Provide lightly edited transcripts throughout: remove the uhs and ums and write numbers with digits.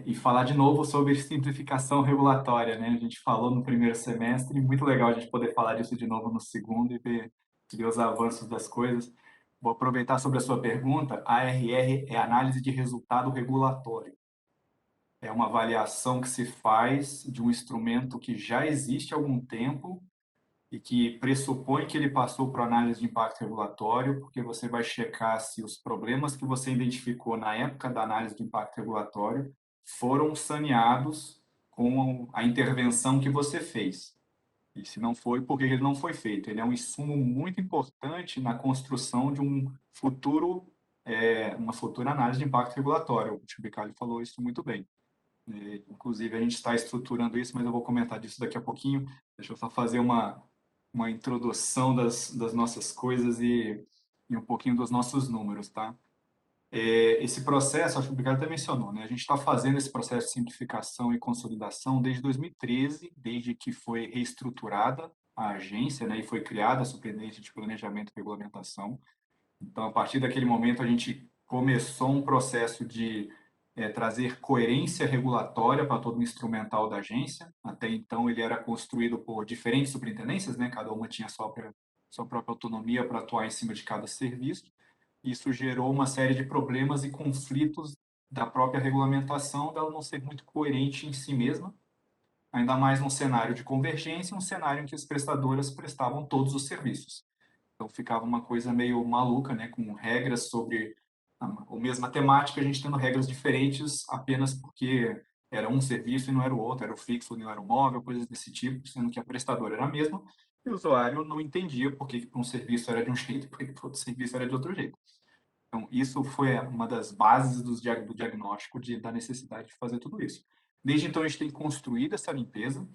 e falar de novo sobre simplificação regulatória, né? A gente falou no primeiro semestre, muito legal a gente poder falar disso de novo no segundo e ver os avanços das coisas. Vou aproveitar sobre a sua pergunta. A ARR é análise de resultado regulatório. É uma avaliação que se faz de um instrumento que já existe há algum tempo e que pressupõe que ele passou por análise de impacto regulatório, porque você vai checar se os problemas que você identificou na época da análise de impacto regulatório foram saneados com a intervenção que você fez. E se não foi, por que ele não foi feito? Ele é um insumo muito importante na construção de um futuro, uma futura análise de impacto regulatório. O Tchubicali falou isso muito bem. Inclusive, a gente está estruturando isso, mas eu vou comentar disso daqui a pouquinho. Deixa eu só fazer uma introdução das nossas coisas e um pouquinho dos nossos números, tá? Esse processo, acho que o Ricardo até mencionou, né? A gente está fazendo esse processo de simplificação e consolidação desde 2013, desde que foi reestruturada a agência, né? E foi criada a Superintendência de Planejamento e Regulamentação. Então, a partir daquele momento, a gente começou um processo de trazer coerência regulatória para todo o instrumental da agência. Até então, ele era construído por diferentes superintendências, né? Cada uma tinha sua própria autonomia para atuar em cima de cada serviço. Isso gerou uma série de problemas e conflitos da própria regulamentação, dela não ser muito coerente em si mesma, ainda mais num cenário de convergência, um cenário em que as prestadoras prestavam todos os serviços. Então ficava uma coisa meio maluca, né, com regras sobre a mesma temática, a gente tendo regras diferentes apenas porque era um serviço e não era o outro, era o fixo e não era o móvel, coisas desse tipo, sendo que a prestadora era a mesma, e o usuário não entendia por que um serviço era de um jeito e por que outro serviço era de outro jeito. Então, isso foi uma das bases do diagnóstico da necessidade de fazer tudo isso. Desde então, a gente tem construído essa limpeza,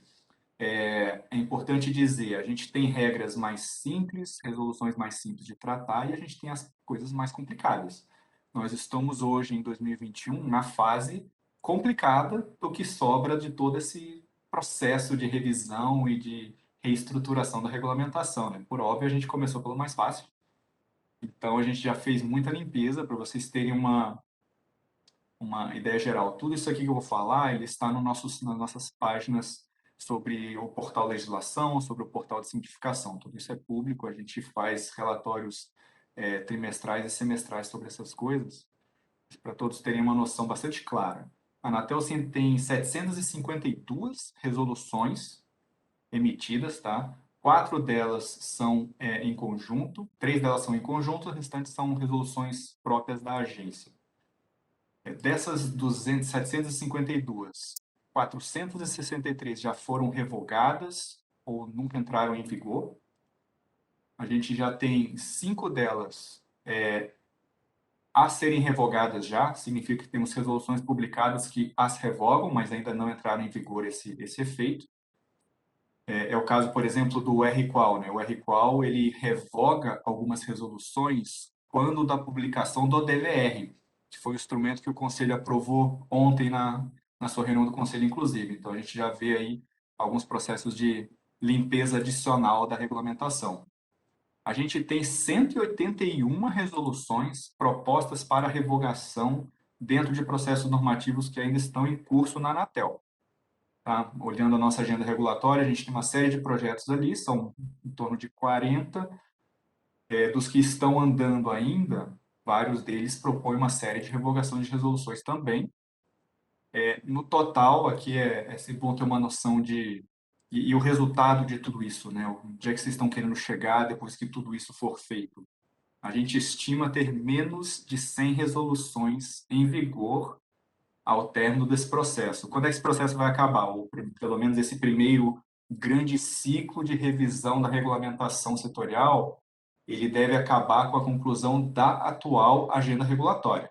é importante dizer, a gente tem regras mais simples, resoluções mais simples de tratar e a gente tem as coisas mais complicadas. Nós estamos hoje, em 2021, na fase complicada do que sobra de todo esse processo de revisão e de reestruturação da regulamentação, né? Por óbvio, a gente começou pelo mais fácil. Então, a gente já fez muita limpeza para vocês terem uma ideia geral. Tudo isso aqui que eu vou falar, ele está no nas nossas páginas sobre o portal legislação, sobre o portal de simplificação. Tudo isso é público, a gente faz relatórios trimestrais e semestrais sobre essas coisas, para todos terem uma noção bastante clara. A Anatel tem 752 resoluções emitidas, tá? 4 delas são em conjunto, 3 delas são em conjunto, as restantes são resoluções próprias da agência. Dessas 752, 463 já foram revogadas ou nunca entraram em vigor. A gente já tem 5 delas a serem revogadas já, significa que temos resoluções publicadas que as revogam, mas ainda não entraram em vigor esse efeito. É o caso, por exemplo, do RQual, né? O RQual, ele revoga algumas resoluções quando da publicação do DVR, que foi o instrumento que o Conselho aprovou ontem na sua reunião do Conselho, inclusive. Então, a gente já vê aí alguns processos de limpeza adicional da regulamentação. A gente tem 181 resoluções propostas para revogação dentro de processos normativos que ainda estão em curso na Anatel. Tá? Olhando a nossa agenda regulatória, a gente tem uma série de projetos ali, são em torno de 40. Dos que estão andando ainda, vários deles propõem uma série de revogação de resoluções também. No total, aqui é sempre bom ter uma noção de... E o resultado de tudo isso, né? Onde é que vocês estão querendo chegar depois que tudo isso for feito? A gente estima ter menos de 100 resoluções em vigor ao término desse processo. Quando é que esse processo vai acabar? Ou pelo menos esse primeiro grande ciclo de revisão da regulamentação setorial, ele deve acabar com a conclusão da atual agenda regulatória.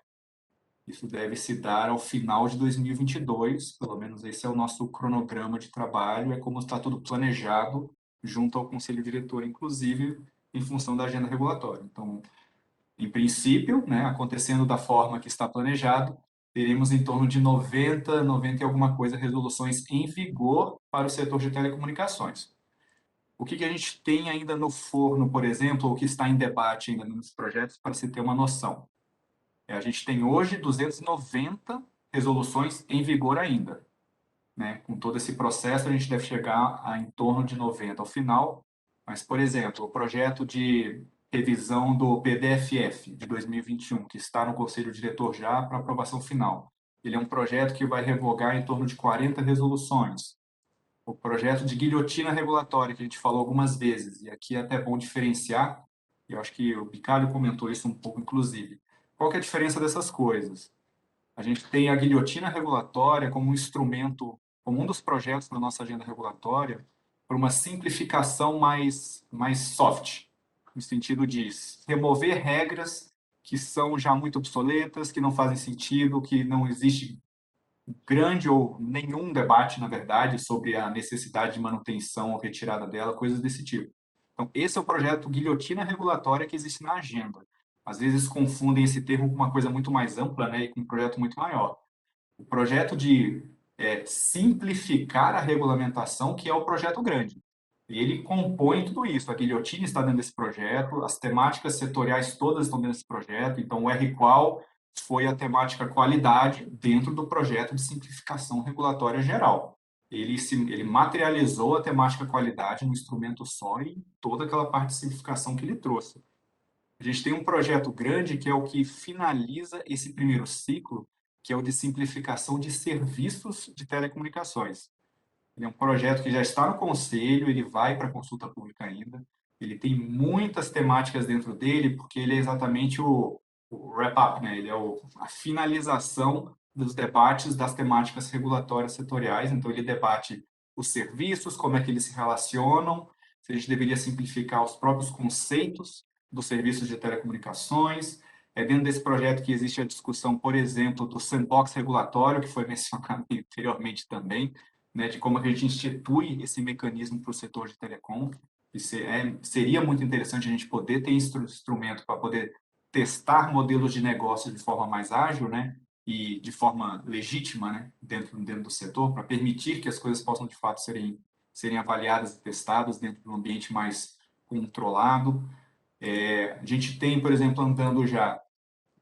Isso deve se dar ao final de 2022, pelo menos esse é o nosso cronograma de trabalho, é como está tudo planejado junto ao Conselho Diretor, inclusive em função da agenda regulatória. Então, em princípio, né, acontecendo da forma que está planejado, teremos em torno de 90 e alguma coisa resoluções em vigor para o setor de telecomunicações. O que a gente tem ainda no forno, por exemplo, ou que está em debate ainda nos projetos, para se ter uma noção? A gente tem hoje 290 resoluções em vigor ainda, né? Com todo esse processo, a gente deve chegar a em torno de 90 ao final. Mas, por exemplo, o projeto de revisão do PDFF de 2021, que está no Conselho Diretor já para aprovação final. Ele é um projeto que vai revogar em torno de 40 resoluções. O projeto de guilhotina regulatória, que a gente falou algumas vezes, e aqui é até bom diferenciar, eu acho que o Bicalho comentou isso um pouco, inclusive. Qual que é a diferença dessas coisas? A gente tem a guilhotina regulatória como um instrumento, como um dos projetos da nossa agenda regulatória, para uma simplificação mais soft, no sentido de remover regras que são já muito obsoletas, que não fazem sentido, que não existe grande ou nenhum debate, na verdade, sobre a necessidade de manutenção ou retirada dela, coisas desse tipo. Então, esse é o projeto guilhotina regulatória que existe na agenda. Às vezes confundem esse termo com uma coisa muito mais ampla, né, e com um projeto muito maior. O projeto de simplificar a regulamentação, que é o projeto grande. E ele compõe tudo isso. A guilhotina está dentro desse projeto, as temáticas setoriais todas estão dentro desse projeto. Então, o RQual foi a temática qualidade dentro do projeto de simplificação regulatória geral. Ele materializou a temática qualidade no instrumento só e toda aquela parte de simplificação que ele trouxe. A gente tem um projeto grande que é o que finaliza esse primeiro ciclo, que é o de simplificação de serviços de telecomunicações. Ele é um projeto que já está no conselho, ele vai para consulta pública ainda. Ele tem muitas temáticas dentro dele, porque ele é exatamente o wrap-up, né? Ele é a finalização dos debates das temáticas regulatórias setoriais. Então, ele debate os serviços, como é que eles se relacionam, se a gente deveria simplificar os próprios conceitos dos serviços de telecomunicações. É dentro desse projeto que existe a discussão, por exemplo, do sandbox regulatório, que foi mencionado anteriormente também, né, de como a gente institui esse mecanismo para o setor de telecom. Seria muito interessante a gente poder ter instrumento para poder testar modelos de negócio de forma mais ágil, né, e de forma legítima, né, dentro do setor, para permitir que as coisas possam de fato serem avaliadas e testadas dentro de um ambiente mais controlado. A gente tem, por exemplo, andando já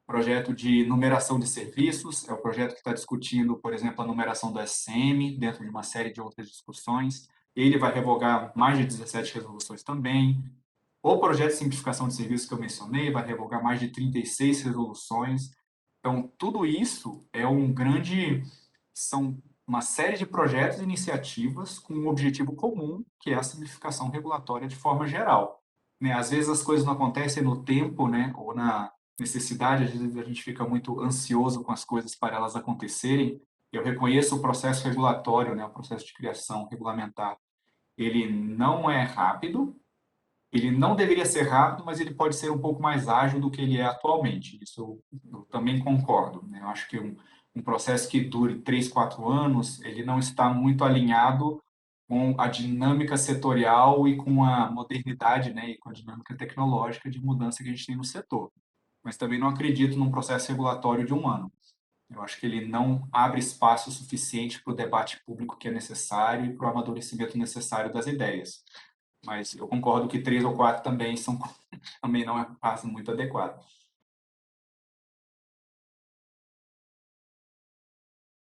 projeto de numeração de serviços, é o projeto que está discutindo, por exemplo, a numeração do SCM, dentro de uma série de outras discussões. Ele vai revogar mais de 17 resoluções também. O projeto de simplificação de serviços que eu mencionei vai revogar mais de 36 resoluções. Então, tudo isso são uma série de projetos e iniciativas com um objetivo comum, que é a simplificação regulatória de forma geral. Né? Às vezes as coisas não acontecem no tempo, né, ou na necessidade, às vezes a gente fica muito ansioso com as coisas para elas acontecerem. Eu reconheço o processo regulatório, né, o processo de criação regulamentar. Ele não é rápido, ele não deveria ser rápido, mas ele pode ser um pouco mais ágil do que ele é atualmente. Isso eu também concordo, né? Eu acho que um processo que dure 3, 4 anos, ele não está muito alinhado com a dinâmica setorial e com a modernidade, né, e com a dinâmica tecnológica de mudança que a gente tem no setor. Mas também não acredito num processo regulatório de um ano. Eu acho que ele não abre espaço suficiente para o debate público que é necessário e para o amadurecimento necessário das ideias. Mas eu concordo que 3 ou 4 também também não é um passo muito adequado.